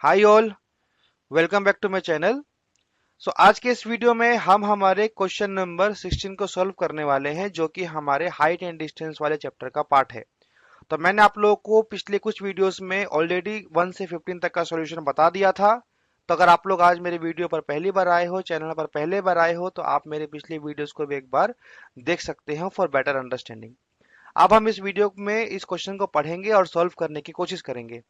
Hi all, welcome back to my channel. So आज के इस वीडियो में हम हमारे क्वेश्चन नंबर 16 को सॉल्व करने वाले हैं, जो कि हमारे हाइट एंड डिस्टेंस वाले चैप्टर का पार्ट है। तो मैंने आप लोगों को पिछले कुछ वीडियोस में ऑलरेडी 1 से 15 तक का सॉल्यूशन बता दिया था। तो अगर आप लोग आज मेरे वीडियो पर पहली बार आए हो, चैनल पर पहले बार आए हो, तो आप मेरे पिछले वीडियोस को भी एक बार देख सकते हो फॉर बेटर अंडरस्टैंडिंग। अब हम इस वीडियो में इस क्वेश्चन को पढ़ेंगे और सॉल्व करने की कोशिश करेंगे।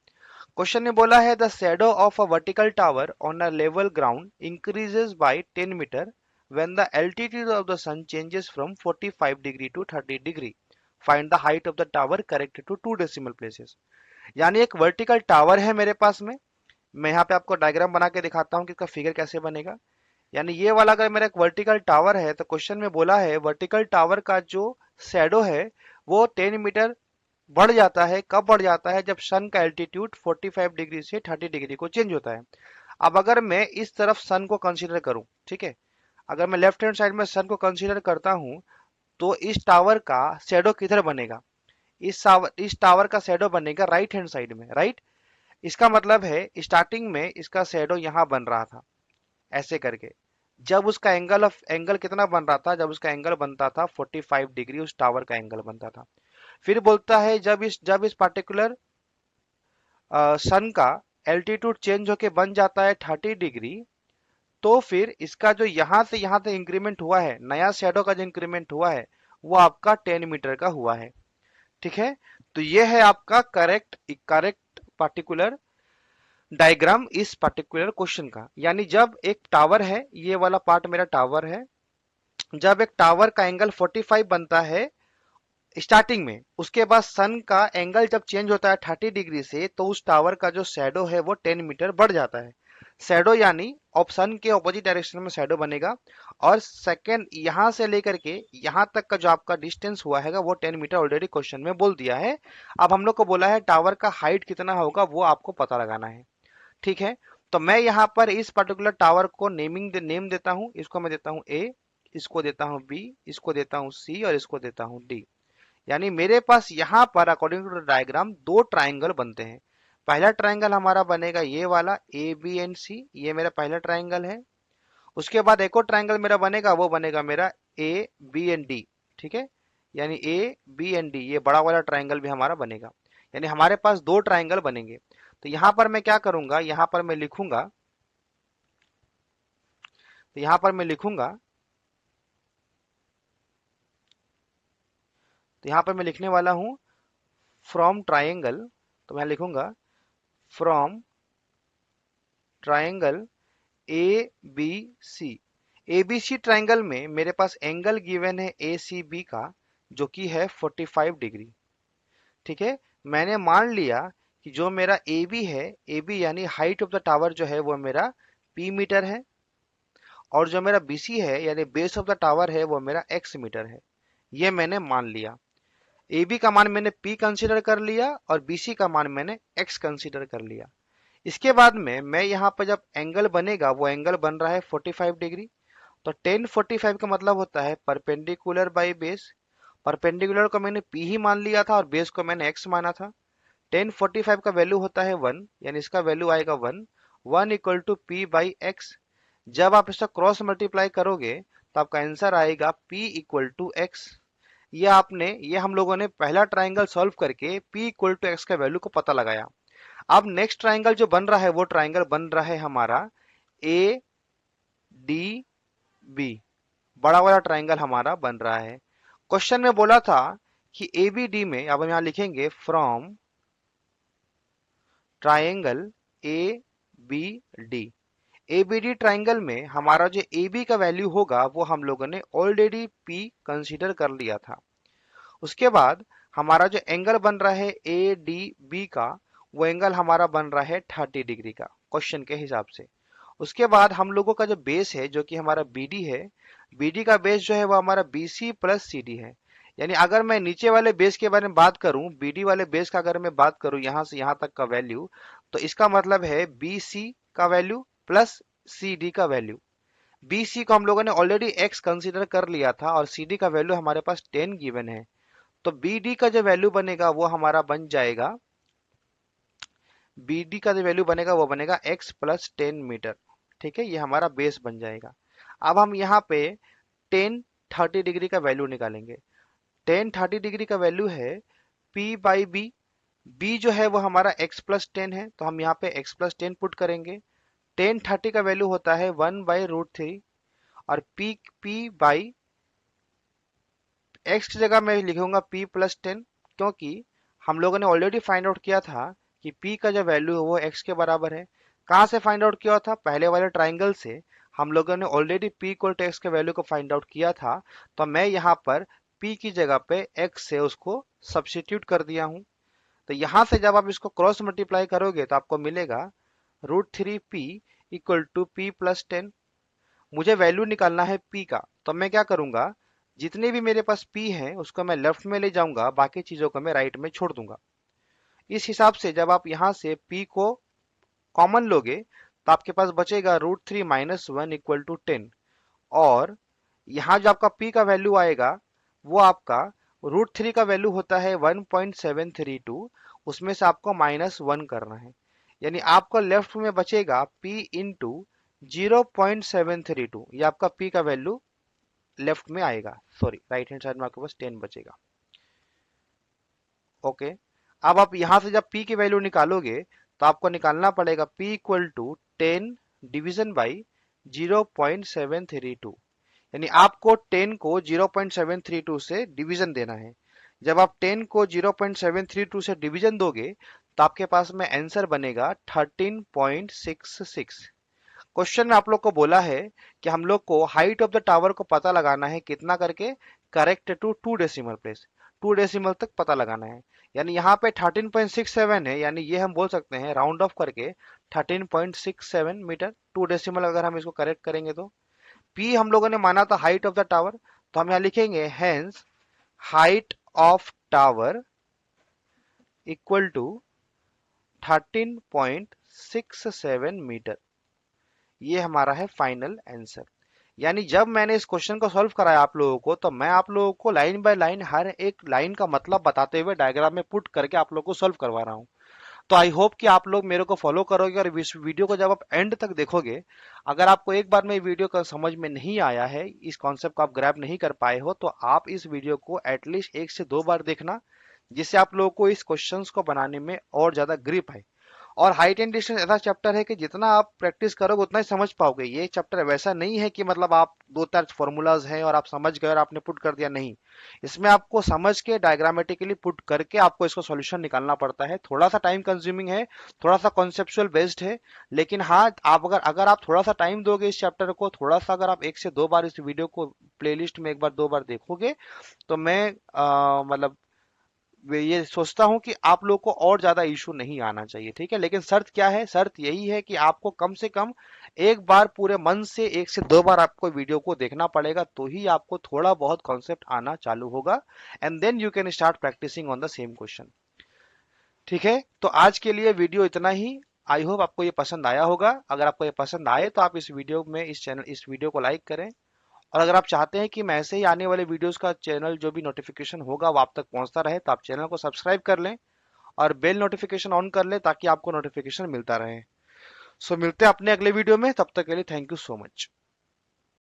क्वेश्चन में बोला है the shadow of a vertical tower on a level ground increases by 10 metre when the altitude of the sun changes from 45 degree to 30 degree. Find the height of the tower corrected to 2 decimal places. यानी एक vertical tower है मेरे पास में। मैं यहाँ पे आपको diagram बना के दिखाता हूँ कि इसका फिगर कैसे बनेगा। यानी ये वाला अगर मेरा एक वर्टिकल टावर है, तो क्वेश्चन में बोला है वर्टिकल टावर का जो शैडो है वो 10 मीटर बढ़ जाता है। कब बढ़ जाता है? जब सन का एल्टीट्यूड 45 डिग्री से 30 डिग्री को चेंज होता है। अब अगर मैं इस तरफ सन को कंसीडर करूं, ठीक है, अगर मैं लेफ्ट हैंड साइड में सन को कंसीडर करता हूं, तो इस टावर का शैडो किधर बनेगा? इस टावर का शैडो बनेगा राइट हैंड साइड में, राइट। इसका मतलब है स्टार्टिंग में इसका शैडो यहां बन रहा था, ऐसे करके। जब उसका एंगल कितना बन रहा था? जब उसका एंगल बनता था 45 डिग्री, उस टावर का एंगल बनता था। फिर बोलता है जब इस पार्टिकुलर सन का एल्टीट्यूड चेंज होके बन जाता है 30 डिग्री, तो फिर इसका जो यहां से इंक्रीमेंट हुआ है, नया शैडो का जो इंक्रीमेंट हुआ है, वो आपका 10 मीटर का हुआ है। ठीक है। तो ये है आपका करेक्ट करेक्ट पार्टिकुलर डायग्राम इस पर्टिकुलर क्वेश्चन का। यानी जब एक टावर है, ये वाला पार्ट मेरा टावर है, जब एक टावर का एंगल 45 बनता है स्टार्टिंग में, उसके बाद सन का एंगल जब चेंज होता है 30 डिग्री से, तो उस टावर का जो शैडो है वो 10 मीटर बढ़ जाता है। शैडो यानी सन के ऑपोजिट डायरेक्शन में शैडो बनेगा। और सेकंड, यहां से लेकर के यहां तक का जो आपका डिस्टेंस हुआ है वो 10 मीटर ऑलरेडी क्वेश्चन में बोल दिया है। अब हम लोग को बोला है टावर का हाइट कितना होगा, वो आपको पता लगाना है। ठीक है। तो मैं यहाँ पर इस पर्टिकुलर टावर को नेम देता हूँ। इसको मैं देता हूँ ए, इसको देता हूँ बी, इसको देता हूँ सी और इसको देता हूँ डी। यानी मेरे पास यहाँ पर अकॉर्डिंग टू द डायग्राम दो ट्राइंगल बनते हैं। पहला ट्राइंगल हमारा बनेगा ये वाला ए बी एंड सी, ये मेरा पहला ट्राइंगल है। उसके बाद एक और ट्राइंगल मेरा बनेगा, वो बनेगा मेरा ए बी एंड डी। ठीक है। यानी ए बी एंड डी, ये बड़ा वाला ट्राइंगल भी हमारा बनेगा। यानी हमारे पास दो ट्राइंगल बनेंगे। तो यहाँ पर मैं क्या करूंगा, यहाँ पर मैं लिखूंगा, तो यहाँ पर मैं लिखूंगा, तो यहाँ पर मैं लिखने वाला हूं फ्रॉम ट्राइंगल। तो मैं लिखूंगा from triangle A B C. A B C triangle में मेरे पास एंगल गिवन है ए सी बी का, जो कि है 45 डिग्री। ठीक है। मैंने मान लिया कि जो मेरा ए बी है, ए बी यानी हाइट ऑफ द टावर जो है वो मेरा पी मीटर है, और जो मेरा बी सी है यानी बेस ऑफ द टावर है वो मेरा एक्स मीटर है। ये मैंने मान लिया। ए बी का मान मैंने पी कंसीडर कर लिया और बी सी का मान मैंने एक्स कंसीडर कर लिया। इसके बाद में मैं यहाँ पर जब एंगल बनेगा, वो एंगल बन रहा है 45 डिग्री। तो 1045 का मतलब होता है परपेंडिकुलर बाई बेस। परपेंडिकुलर को मैंने पी ही मान लिया था और बेस को मैंने एक्स माना था। 1045 का वैल्यू होता है 1, यानी इसका वैल्यू आएगा 1। 1 equal to p by x. जब आप इसका क्रॉस मल्टीप्लाई करोगे तो आपका आंसर आएगा पी इक्वल टू एक्स। ये हम लोगों ने पहला ट्राइंगल सॉल्व करके पी इक्वल टू एक्स का वैल्यू को पता लगाया। अब नेक्स्ट ट्राइंगल जो बन रहा है वो ट्राइंगल बन रहा है हमारा ए डी बी। बड़ा वाला ट्राइंगल हमारा बन रहा है। क्वेश्चन में बोला था कि ए बी डी में, अब हम यहां लिखेंगे from triangle A B D. A B D triangle में हमारा जो ए बी का वैल्यू होगा वो हम लोगों ने ऑलरेडी पी कंसीडर कर लिया था। उसके बाद हमारा जो एंगल बन रहा है ए डी बी का, वो एंगल हमारा बन रहा है 30 डिग्री का क्वेश्चन के हिसाब से। उसके बाद हम लोगों का जो बेस है, जो कि हमारा बी डी है, बी डी का बेस जो है वो हमारा B C plus C D है। यानी अगर मैं नीचे वाले बेस के बारे में बात करूं, बी डी वाले बेस का अगर मैं बात करूं यहां से यहां तक का वैल्यू, तो इसका मतलब है बी सी का वैल्यू प्लस सी डी का वैल्यू। बी सी को हम लोगों ने ऑलरेडी एक्स कंसीडर कर लिया था और सी डी का वैल्यू हमारे पास 10 गिवन है। तो बी डी का जो वैल्यू बनेगा वो हमारा बन जाएगा बी डी का जो वैल्यू बनेगा वो बनेगा x प्लस 10 मीटर। ठीक है, ये हमारा बेस बन जाएगा। अब हम यहाँ पे 10 30 डिग्री का वैल्यू निकालेंगे। 10 30 डिग्री का वैल्यू है P बाई बी। बी जो है वो हमारा x प्लस 10 है, तो हम यहाँ पे x प्लस 10 पुट करेंगे। 10 30 का वैल्यू होता है 1/√3, और पी बाई x की जगह मैं लिखूंगा p प्लस 10, क्योंकि हम लोगों ने ऑलरेडी फाइंड आउट किया था कि p का जो वैल्यू है वो x के बराबर है। कहाँ से फाइंड आउट किया था? पहले वाले ट्राइंगल से हम लोगों ने already p equal to x के वैल्यू को फाइंड आउट किया था। तो मैं यहाँ पर p की जगह पे x से उसको सब्स्टिट्यूट कर दिया हूँ। तो यहाँ से जब आप इसको क्रॉस मल्टीप्लाई करोगे तो आपको मिलेगा √3p equal to p plus 10। मुझे वैल्यू निकालना है p का, तो मैं क्या करूंगा, जितने भी मेरे पास p है उसको मैं लेफ्ट में ले जाऊंगा, बाकी चीजों को मैं राइट में छोड़ दूंगा। इस हिसाब से जब आप यहां से p को कॉमन लोगे तो आपके पास बचेगा √3 माइनस 1 इक्वल टू 10। और यहाँ जो आपका p का वैल्यू आएगा वो आपका √3 का वैल्यू होता है 1.732, उसमें से आपको -1 करना है। यानी आपको लेफ्ट में बचेगा p इंटू 0.732, ये आपका p का वैल्यू लेफ्ट में आएगा। सॉरी, राइट हैंड साइड में आपके पास 10 बचेगा। ओके, अब आप यहां से जब p की वैल्यू निकालोगे तो आपको निकालना पड़ेगा p equal to 10 division by 0.732। यानी आपको 10 को 0.732 से डिवीजन देना है। जब आप 10 को 0.732 से डिवीजन दोगे तो आपके पास में आंसर बनेगा 13.66। क्वेश्चन में आप लोग को बोला है कि हम लोग को हाइट ऑफ द टावर को पता लगाना है, कितना करके, correct to 2 decimal place, 2 decimal तक पता लगाना है। यानी यहाँ पे 13.67 है, यानी ये हम बोल सकते हैं राउंड ऑफ करके 13.67 मीटर। 2 डेसिमल अगर हम इसको करेक्ट करेंगे तो P हम लोगों ने माना था हाइट ऑफ द टावर, तो हम यहाँ लिखेंगे hence height of tower equal to 13.67 metre. ये हमारा है फाइनल आंसर। यानी जब मैंने इस क्वेश्चन को सॉल्व कराया आप लोगों को, तो मैं आप लोगों को लाइन बाय लाइन हर एक लाइन का मतलब बताते हुए डायग्राम में पुट करके आप लोगों को सॉल्व करवा रहा हूँ। तो आई होप कि आप लोग मेरे को फॉलो करोगे, और इस वीडियो को जब आप एंड तक देखोगे, अगर आपको एक बार में वीडियो का समझ में नहीं आया है, इस कॉन्सेप्ट को आप ग्रैब नहीं कर पाए हो, तो आप इस वीडियो को एटलीस्ट 1 से 2 बार देखना, जिससे आप लोगों को इस क्वेश्चंस को बनाने में और ज्यादा ग्रिप आए। और हाइट एंड डिस्टेंस ऐसा चैप्टर है कि जितना आप प्रैक्टिस करोगे उतना ही समझ पाओगे। ये चैप्टर वैसा नहीं है कि मतलब आप 2 4 फॉर्मूलाज हैं और आप समझ गए और आपने पुट कर दिया, नहीं। इसमें आपको समझ के डायग्रामेटिकली पुट करके आपको इसको सॉल्यूशन निकालना पड़ता है। थोड़ा सा टाइम कंज्यूमिंग है, थोड़ा सा कॉन्सेप्चुअल बेस्ड है, लेकिन हाँ, आप अगर आप थोड़ा सा टाइम दोगे इस चैप्टर को, थोड़ा सा अगर आप 1 से 2 बार इस वीडियो को प्लेलिस्ट में 1 बार 2 बार देखोगे, तो मैं मतलब ये सोचता हूं कि आप लोग को और ज्यादा इशू नहीं आना चाहिए। ठीक है, लेकिन शर्त क्या है? शर्त यही है कि आपको कम से कम एक बार पूरे मन से 1 से 2 बार आपको वीडियो को देखना पड़ेगा, तो ही आपको थोड़ा बहुत कॉन्सेप्ट आना चालू होगा, and then you can start practising on the same question. ठीक है, तो आज के लिए वीडियो इतना ही। आई होप आपको ये पसंद आया होगा। अगर आपको ये पसंद आए तो आप इस वीडियो को लाइक करें, और अगर आप चाहते हैं कि मैं ऐसे ही आने वाले वीडियोस का चैनल जो भी नोटिफिकेशन होगा वो आप तक पहुंचता रहे, तो आप चैनल को सब्सक्राइब कर लें और बेल नोटिफिकेशन ऑन कर लें, ताकि आपको नोटिफिकेशन मिलता रहे। सो मिलते हैं अपने अगले वीडियो में, तब तक के लिए थैंक यू सो मच।